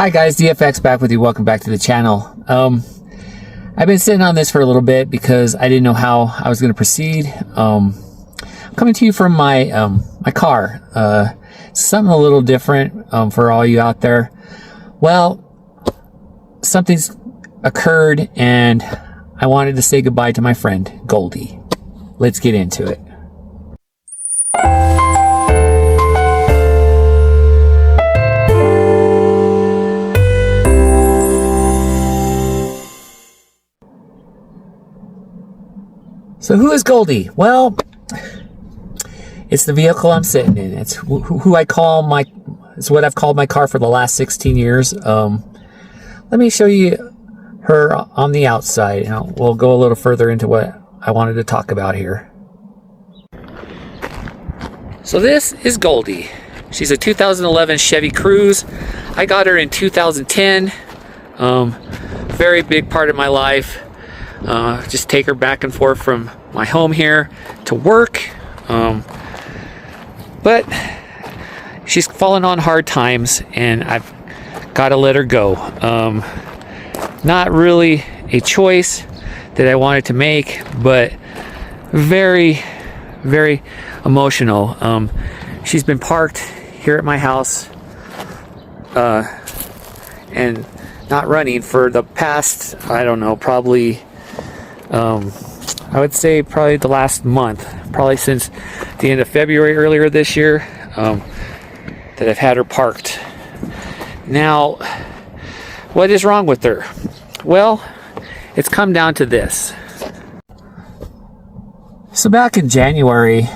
Hi guys, DFX back with you. Welcome back to the channel. I've been sitting on this for a little bit because I didn't know how I was going to proceed. I'm coming to you from my my car. Something a little different for all you out there. Well, something's occurred and I wanted to say goodbye to my friend Goldie. Let's get into it. So who is Goldie? Well, it's the vehicle I'm sitting in. It's who I call my, it's what I've called my car for the last 16 years. Let me show you her on the outside. And we'll go a little further into what I wanted to talk about here. So this is Goldie. She's a 2011 Chevy Cruze. I got her in 2010. Very big part of my life. Just take her back and forth from my home here to work. But she's fallen on hard times and I've got to let her go. Not really a choice that I wanted to make, but very, very emotional. She's been parked here at my house and not running for the past, I don't know, probably I would say probably the last month, probably since the end of February earlier this year, that I've had her parked. Now, what is wrong with her? Well, it's come down to this. So back in January,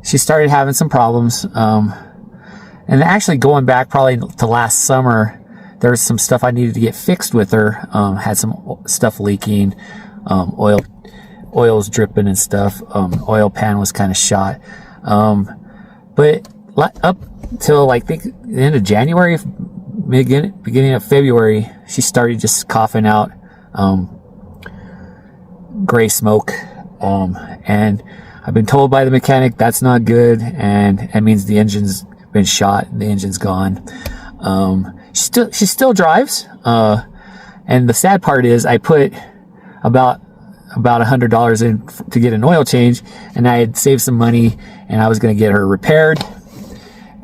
she started having some problems, and actually going back probably to last summer, there was some stuff I needed to get fixed with her. Had some stuff leaking, oil's dripping and stuff. Oil pan was kind of shot. But up till like the end of January, beginning of February, she started just coughing out gray smoke. And I've been told by the mechanic that's not good, and it means the engine's been shot and the engine's gone. She still drives, and the sad part is I put about $100 in to get an oil change, and I had saved some money, and I was going to get her repaired,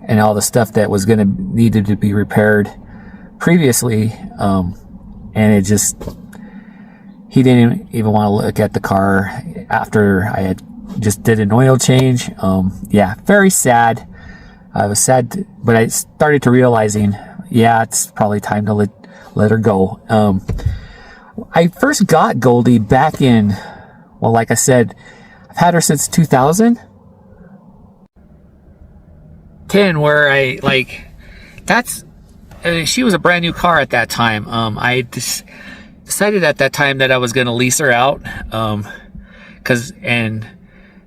and all the stuff that was needed to be repaired previously, and it just, he didn't even want to look at the car after I had just did an oil change. Yeah, very sad. I was sad, but I started to realizing, yeah, it's probably time to let her go. I first got Goldie back in, well, like I said, I've had her since 2010, where she was a brand new car at that time. I decided at that time that I was going to lease her out, and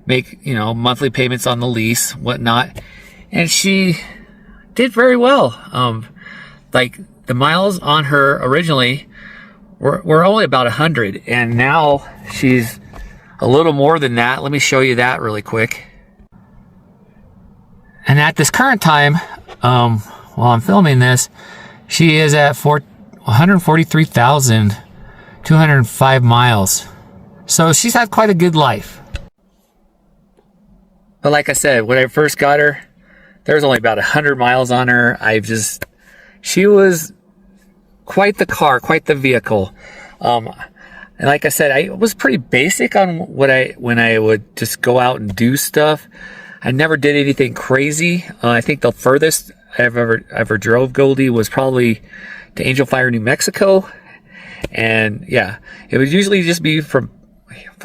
make, monthly payments on the lease, whatnot. And she did very well. Like the miles on her originally were only about 100, and now she's a little more than that. Let me show you that really quick. And at this current time, while I'm filming this, she is at 143,205 miles. So she's had quite a good life. But like I said, when I first got her, there was only about 100 miles on her. She was quite the car, quite the vehicle. And like I said, I was pretty basic on when I would just go out and do stuff. I never did anything crazy. I think the furthest I've ever drove Goldie was probably to Angel Fire, New Mexico. And yeah, it would usually just be from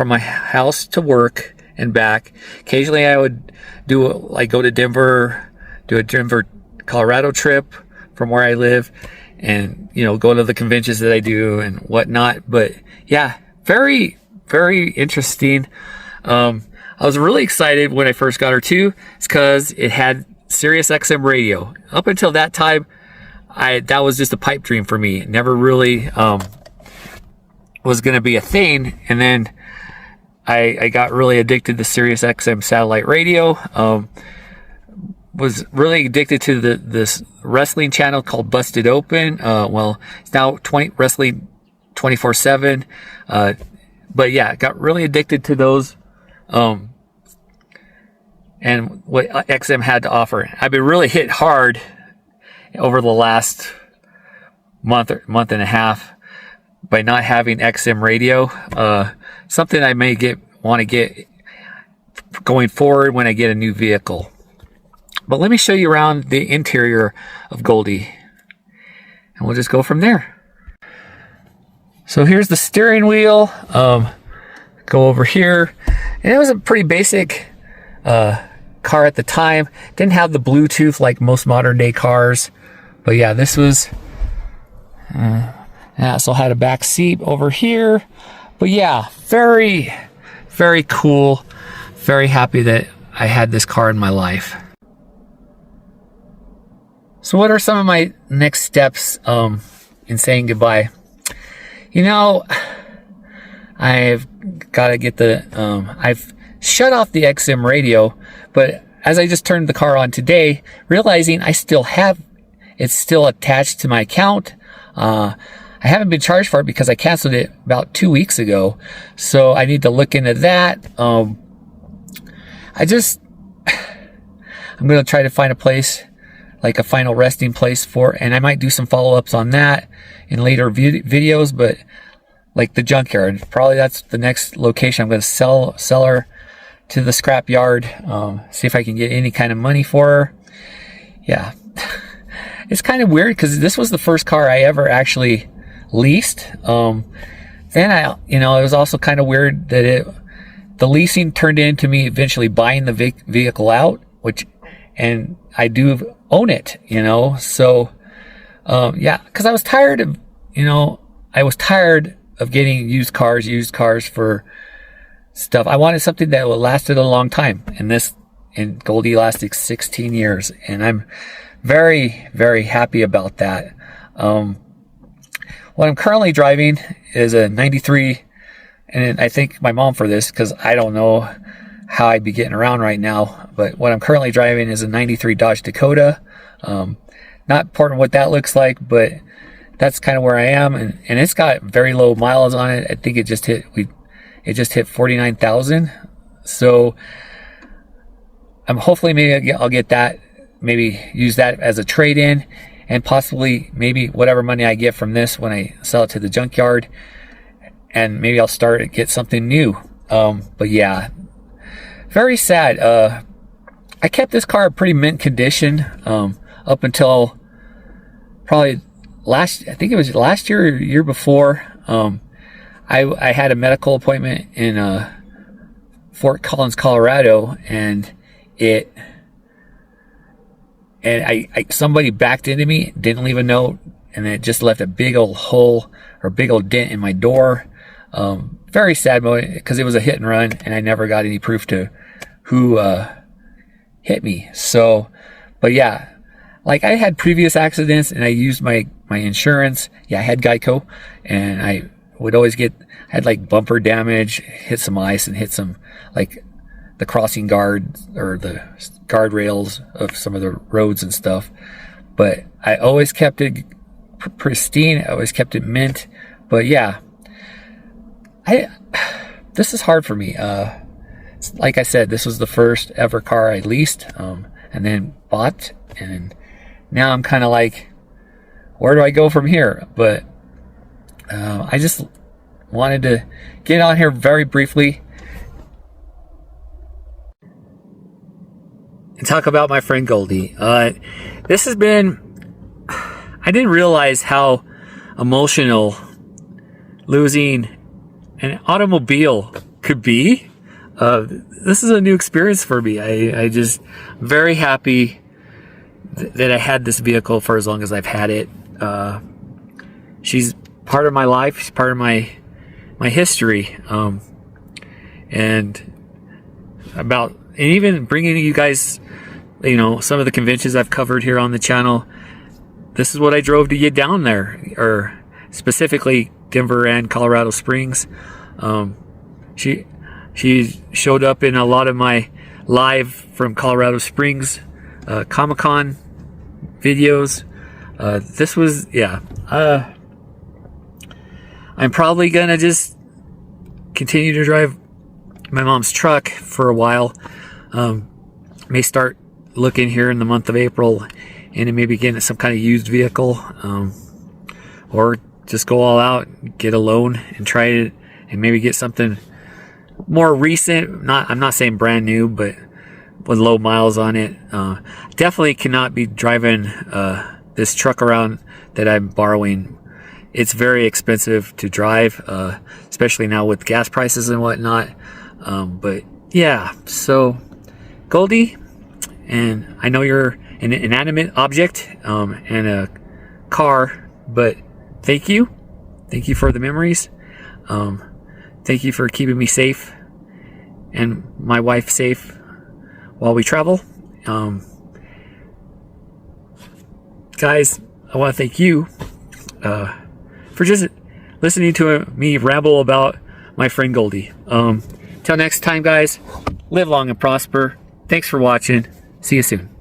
my house to work and back. Occasionally I would go to Denver, do a Denver, Colorado trip from where I live, and go to the conventions that I do and whatnot. But yeah, very, very interesting. I was really excited when I first got her too. It's because it had Sirius XM radio. Up until that time, that was just a pipe dream for me. It never really was going to be a thing. And then I got really addicted to Sirius XM satellite radio. was really addicted to this wrestling channel called Busted Open. Well, it's now Wrestling 24/7. But yeah, got really addicted to those. And what XM had to offer. I've been really hit hard over the last month and a half by not having XM radio. Something I may want to get going forward when I get a new vehicle. But let me show you around the interior of Goldie, and we'll just go from there. So here's the steering wheel. Go over here, and it was a pretty basic car at the time. Didn't have the Bluetooth like most modern day cars, but yeah, this was. I also had a back seat over here, but yeah, very, very cool. Very happy that I had this car in my life. So what are some of my next steps in saying goodbye? You know, I've got to get I've shut off the XM radio, but as I just turned the car on today, realizing I still have, it's still attached to my account. I haven't been charged for it because I canceled it about 2 weeks ago. So I need to look into that. I'm going to try to find a place, like a final resting place for, and I might do some follow-ups on that in later videos, but like the junkyard, probably that's the next location. I'm going to sell her to the scrap yard, see if I can get any kind of money for her. Yeah. It's kind of weird because this was the first car I ever actually leased. Then it was also kind of weird that the leasing turned into me eventually buying the vehicle out, and I do own it, so, yeah, because I was tired of getting used cars for stuff. I wanted something that would lasted a long time, and Goldie lasted 16 years, and I'm very, very happy about that. What I'm currently driving is a 93, and I thank my mom for this because I don't know how I'd be getting around right now, but what I'm currently driving is a 93 Dodge Dakota. Not important what that looks like, but that's kind of where I am, and it's got very low miles on it. I think it just hit 49,000. So I'm hopefully maybe I'll get that, maybe use that as a trade-in, and possibly maybe whatever money I get from this when I sell it to the junkyard, and maybe I'll get something new. But yeah, very sad. I kept this car in pretty mint condition up until probably I think it was last year or year before. I had a medical appointment in Fort Collins, Colorado, and somebody backed into me, didn't leave a note, and it just left a big old hole or big old dent in my door. Very sad moment because it was a hit and run, and I never got any proof to who hit me. So, but yeah, like I had previous accidents, and I used my insurance. Yeah, I had Geico, and I would always had like bumper damage, hit some ice, and hit some like the crossing guard or the guardrails of some of the roads and stuff. But I always kept it pristine. I always kept it mint. But yeah, this is hard for me. Like I said, this was the first ever car I leased, and then bought, and now I'm kind of like, where do I go from here? But I just wanted to get on here very briefly and talk about my friend Goldie. This has been, I didn't realize how emotional losing an automobile could be. This is a new experience for me. I just very happy that I had this vehicle for as long as I've had it. She's part of my life. She's part of my history. And even bringing you guys, some of the conventions I've covered here on the channel. This is what I drove to get down there, or specifically Denver and Colorado Springs. She showed up in a lot of my live from Colorado Springs Comic-Con videos. This was, yeah. I'm probably gonna just continue to drive my mom's truck for a while. May start looking here in the month of April and maybe getting some kind of used vehicle, or just go all out, get a loan and try it, and maybe get something more recent. I'm not saying brand new, but with low miles on it. Definitely cannot be driving this truck around that I'm borrowing. It's very expensive to drive, especially now with gas prices and whatnot. But yeah, so Goldie, and I know you're an inanimate object and a car, but thank you for the memories. Thank you for keeping me safe and my wife safe while we travel. Guys, I want to thank you for just listening to me ramble about my friend Goldie. Till next time, guys, live long and prosper. Thanks for watching. See you soon.